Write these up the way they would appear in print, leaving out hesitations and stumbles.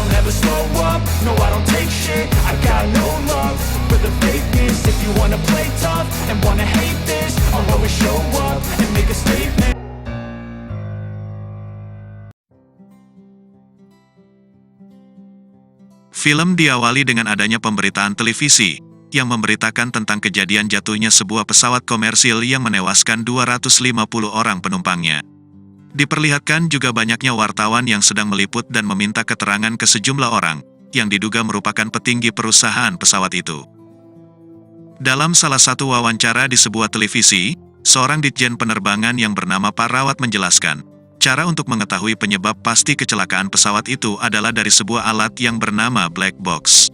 don't ever slow up, no I don't take shit. I got no love for the fakeness. If you wanna play tough and wanna hate this, I'll always show up and make a statement. Film diawali dengan adanya pemberitaan televisi, yang memberitakan tentang kejadian jatuhnya sebuah pesawat komersil yang menewaskan 250 orang penumpangnya. Diperlihatkan juga banyaknya wartawan yang sedang meliput dan meminta keterangan ke sejumlah orang, yang diduga merupakan petinggi perusahaan pesawat itu. Dalam salah satu wawancara di sebuah televisi, seorang ditjen penerbangan yang bernama Pak Rawat menjelaskan, cara untuk mengetahui penyebab pasti kecelakaan pesawat itu adalah dari sebuah alat yang bernama black box.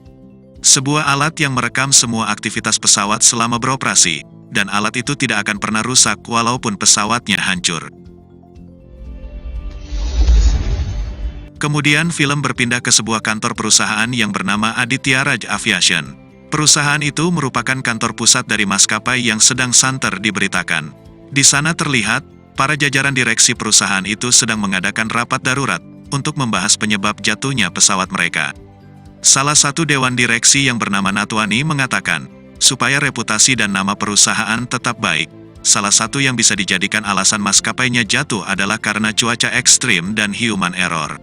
Sebuah alat yang merekam semua aktivitas pesawat selama beroperasi, dan alat itu tidak akan pernah rusak walaupun pesawatnya hancur. Kemudian film berpindah ke sebuah kantor perusahaan yang bernama Aditya Raj Aviation. Perusahaan itu merupakan kantor pusat dari maskapai yang sedang santer diberitakan. Di sana terlihat, para jajaran direksi perusahaan itu sedang mengadakan rapat darurat untuk membahas penyebab jatuhnya pesawat mereka. Salah satu dewan direksi yang bernama Natwani mengatakan, supaya reputasi dan nama perusahaan tetap baik, salah satu yang bisa dijadikan alasan maskapainya jatuh adalah karena cuaca ekstrim dan human error.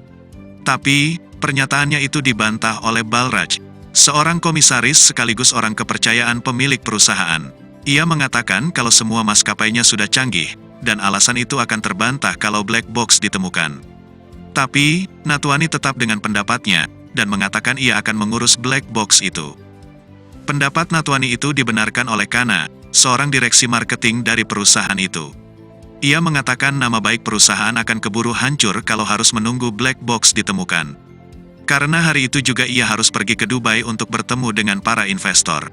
Tapi, pernyataannya itu dibantah oleh Balraj, seorang komisaris sekaligus orang kepercayaan pemilik perusahaan. Ia mengatakan kalau semua maskapainya sudah canggih, dan alasan itu akan terbantah kalau black box ditemukan. Tapi, Natwani tetap dengan pendapatnya, dan mengatakan ia akan mengurus black box itu. Pendapat Natwani itu dibenarkan oleh Kana, seorang direksi marketing dari perusahaan itu. Ia mengatakan nama baik perusahaan akan keburu hancur kalau harus menunggu black box ditemukan. Karena hari itu juga ia harus pergi ke Dubai untuk bertemu dengan para investor.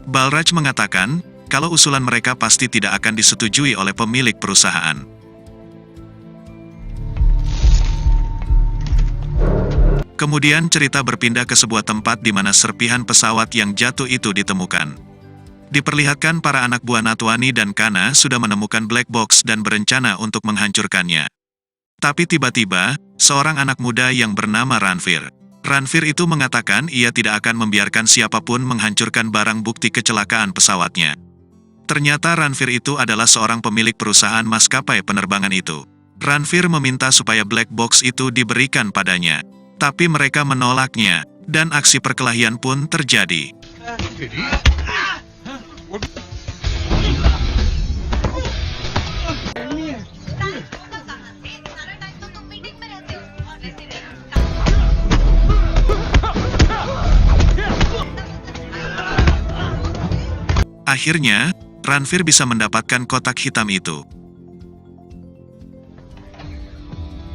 Balraj mengatakan, kalau usulan mereka pasti tidak akan disetujui oleh pemilik perusahaan. Kemudian cerita berpindah ke sebuah tempat di mana serpihan pesawat yang jatuh itu ditemukan. Diperlihatkan para anak buah Natwani dan Kana sudah menemukan black box dan berencana untuk menghancurkannya. Tapi tiba-tiba, seorang anak muda yang bernama Ranveer. Ranveer itu mengatakan ia tidak akan membiarkan siapapun menghancurkan barang bukti kecelakaan pesawatnya. Ternyata Ranveer itu adalah seorang pemilik perusahaan maskapai penerbangan itu. Ranveer meminta supaya black box itu diberikan padanya. Tapi mereka menolaknya, dan aksi perkelahian pun terjadi. Akhirnya, Ranveer bisa mendapatkan kotak hitam itu.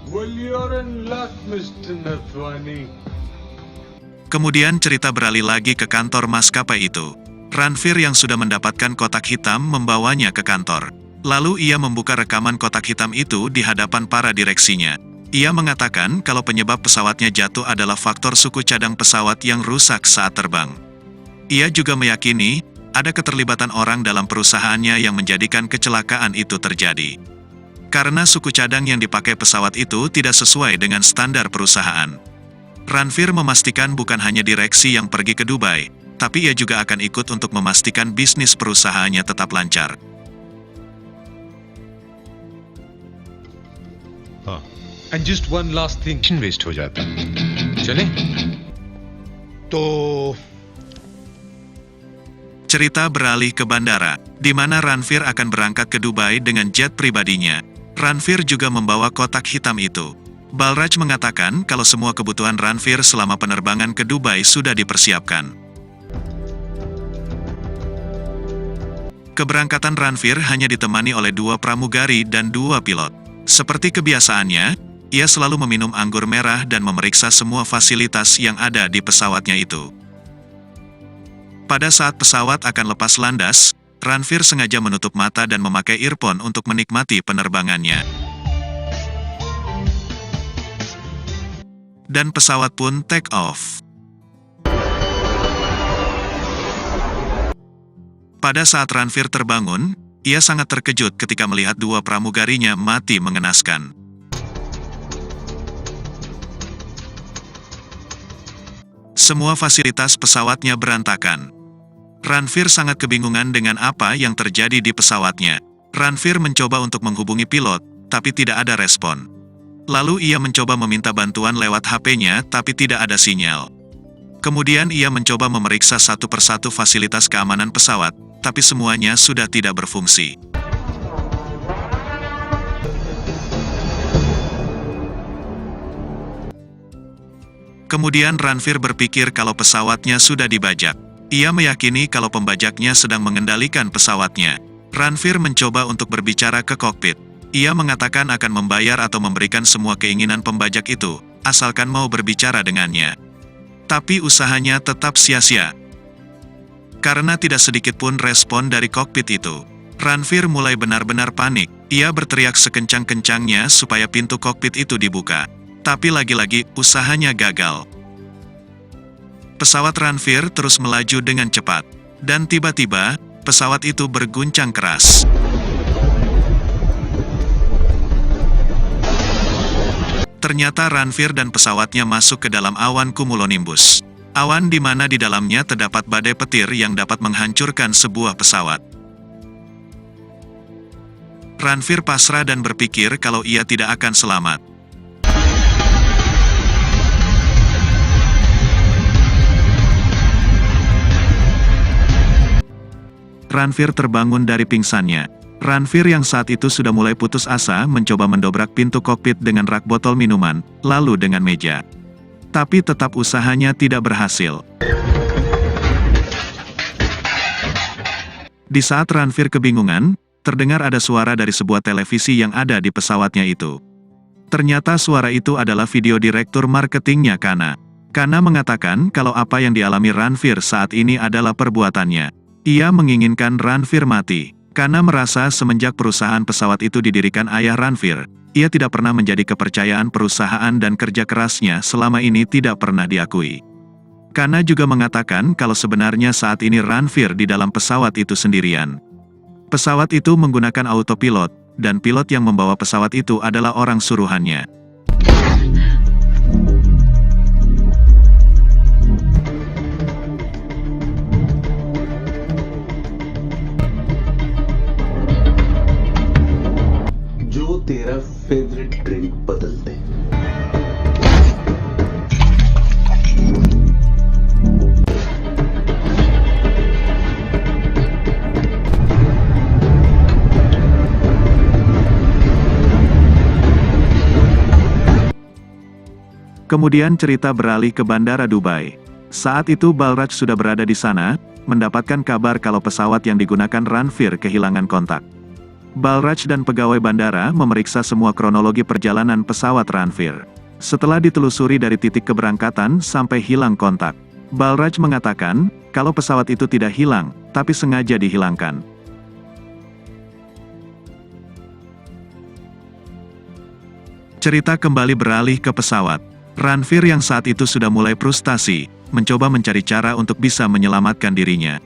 Well, you're in luck, Mr. Natwani. Kemudian cerita beralih lagi ke kantor maskapai itu. Ranveer yang sudah mendapatkan kotak hitam membawanya ke kantor. Lalu ia membuka rekaman kotak hitam itu di hadapan para direksinya. Ia mengatakan kalau penyebab pesawatnya jatuh adalah faktor suku cadang pesawat yang rusak saat terbang. Ia juga meyakini, ada keterlibatan orang dalam perusahaannya yang menjadikan kecelakaan itu terjadi. Karena suku cadang yang dipakai pesawat itu tidak sesuai dengan standar perusahaan. Ranveer memastikan bukan hanya direksi yang pergi ke Dubai, tapi ia juga akan ikut untuk memastikan bisnis perusahaannya tetap lancar. And just one last thing, waste हो जाता है. चले? तो Cerita beralih ke bandara, di mana Ranveer akan berangkat ke Dubai dengan jet pribadinya. Ranveer juga membawa kotak hitam itu. Balraj mengatakan kalau semua kebutuhan Ranveer selama penerbangan ke Dubai sudah dipersiapkan. Keberangkatan Ranveer hanya ditemani oleh 2 pramugari dan 2 pilot. Seperti kebiasaannya, ia selalu meminum anggur merah dan memeriksa semua fasilitas yang ada di pesawatnya itu. Pada saat pesawat akan lepas landas, Ranveer sengaja menutup mata dan memakai earphone untuk menikmati penerbangannya. Dan pesawat pun take off. Pada saat Ranveer terbangun, ia sangat terkejut ketika melihat 2 pramugarinya mati mengenaskan. Semua fasilitas pesawatnya berantakan. Ranveer sangat kebingungan dengan apa yang terjadi di pesawatnya. Ranveer mencoba untuk menghubungi pilot, tapi tidak ada respon. Lalu ia mencoba meminta bantuan lewat HP-nya, tapi tidak ada sinyal. Kemudian ia mencoba memeriksa satu persatu fasilitas keamanan pesawat, tapi semuanya sudah tidak berfungsi. Kemudian Ranveer berpikir kalau pesawatnya sudah dibajak. Ia meyakini kalau pembajaknya sedang mengendalikan pesawatnya. Ranveer mencoba untuk berbicara ke kokpit. Ia mengatakan akan membayar atau memberikan semua keinginan pembajak itu, asalkan mau berbicara dengannya. Tapi usahanya tetap sia-sia. Karena tidak sedikit pun respon dari kokpit itu, Ranveer mulai benar-benar panik. Ia berteriak sekencang-kencangnya supaya pintu kokpit itu dibuka. Tapi lagi-lagi, usahanya gagal. Pesawat Ranveer terus melaju dengan cepat. Dan tiba-tiba, pesawat itu berguncang keras. Ternyata Ranveer dan pesawatnya masuk ke dalam awan cumulonimbus. Awan di mana di dalamnya terdapat badai petir yang dapat menghancurkan sebuah pesawat. Ranveer pasrah dan berpikir kalau ia tidak akan selamat. Ranveer terbangun dari pingsannya. Ranveer yang saat itu sudah mulai putus asa mencoba mendobrak pintu kokpit dengan rak botol minuman, lalu dengan meja. Tapi tetap usahanya tidak berhasil. Di saat Ranveer kebingungan, terdengar ada suara dari sebuah televisi yang ada di pesawatnya itu. Ternyata suara itu adalah video direktur marketingnya Kana. Kana mengatakan kalau apa yang dialami Ranveer saat ini adalah perbuatannya. Ia menginginkan Ranveer mati. Kana merasa semenjak perusahaan pesawat itu didirikan ayah Ranveer, ia tidak pernah menjadi kepercayaan perusahaan dan kerja kerasnya selama ini tidak pernah diakui. Kana juga mengatakan kalau sebenarnya saat ini Ranveer di dalam pesawat itu sendirian. Pesawat itu menggunakan autopilot, dan pilot yang membawa pesawat itu adalah orang suruhannya. तेरा favourite drink बदल दे. Kemudian cerita beralih ke Bandara Dubai. Saat itu Balraj sudah berada di sana, mendapatkan kabar kalau pesawat yang digunakan Ranveer kehilangan kontak. Balraj dan pegawai bandara memeriksa semua kronologi perjalanan pesawat Ranveer. Setelah ditelusuri dari titik keberangkatan sampai hilang kontak, Balraj mengatakan kalau pesawat itu tidak hilang, tapi sengaja dihilangkan. Cerita kembali beralih ke pesawat. Ranveer yang saat itu sudah mulai frustasi, mencoba mencari cara untuk bisa menyelamatkan dirinya.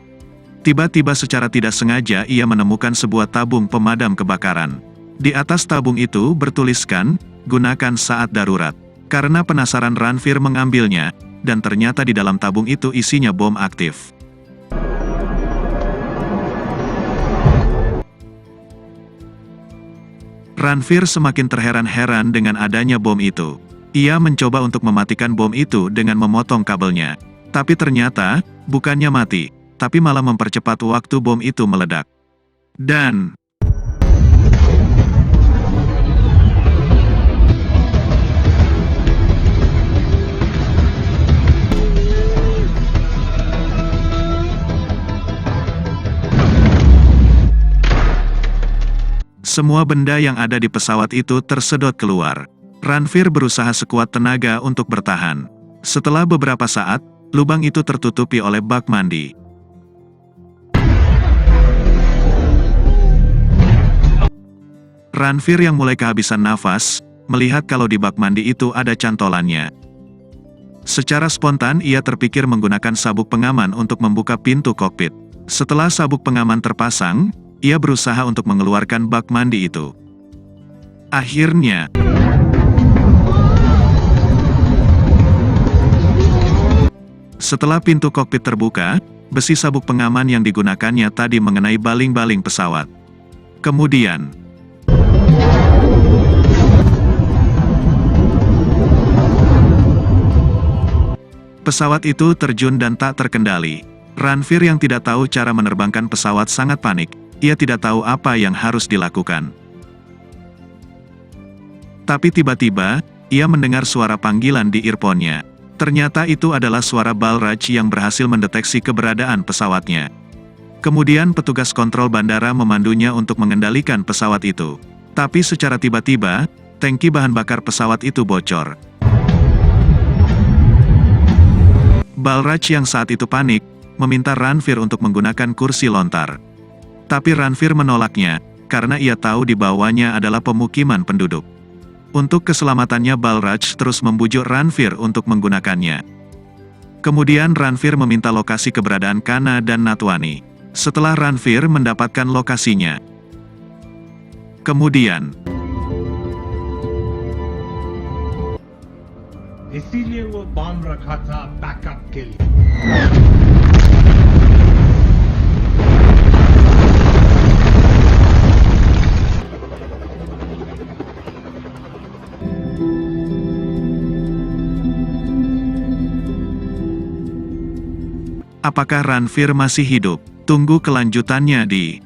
Tiba-tiba secara tidak sengaja ia menemukan sebuah tabung pemadam kebakaran. Di atas tabung itu bertuliskan, gunakan saat darurat. Karena penasaran Ranveer mengambilnya, dan ternyata di dalam tabung itu isinya bom aktif. Ranveer semakin terheran-heran dengan adanya bom itu. Ia mencoba untuk mematikan bom itu dengan memotong kabelnya. Tapi ternyata, bukannya mati, tapi malah mempercepat waktu bom itu meledak. Dan semua benda yang ada di pesawat itu tersedot keluar. Ranveer berusaha sekuat tenaga untuk bertahan. Setelah beberapa saat, lubang itu tertutupi oleh bak mandi. Ranveer yang mulai kehabisan nafas, melihat kalau di bak mandi itu ada cantolannya. Secara spontan ia terpikir menggunakan sabuk pengaman untuk membuka pintu kokpit. Setelah sabuk pengaman terpasang, ia berusaha untuk mengeluarkan bak mandi itu. Akhirnya, Setelah pintu kokpit terbuka, besi sabuk pengaman yang digunakannya tadi mengenai baling-baling pesawat. Kemudian, pesawat itu terjun dan tak terkendali. Ranveer yang tidak tahu cara menerbangkan pesawat sangat panik. Ia tidak tahu apa yang harus dilakukan. Tapi tiba-tiba, ia mendengar suara panggilan di earphone-nya. Ternyata itu adalah suara Balraj yang berhasil mendeteksi keberadaan pesawatnya. Kemudian petugas kontrol bandara memandunya untuk mengendalikan pesawat itu. Tapi secara tiba-tiba, tangki bahan bakar pesawat itu bocor. Balraj yang saat itu panik, meminta Ranveer untuk menggunakan kursi lontar. Tapi Ranveer menolaknya, karena ia tahu di bawahnya adalah pemukiman penduduk. Untuk keselamatannya Balraj terus membujuk Ranveer untuk menggunakannya. Kemudian Ranveer meminta lokasi keberadaan Kana dan Natwani. Setelah Ranveer mendapatkan lokasinya, kemudian इसीलिए वो बॉम्ब रखा था बैकअप के लिए। apakah Ranveer masih hidup? Tunggu kelanjutannya di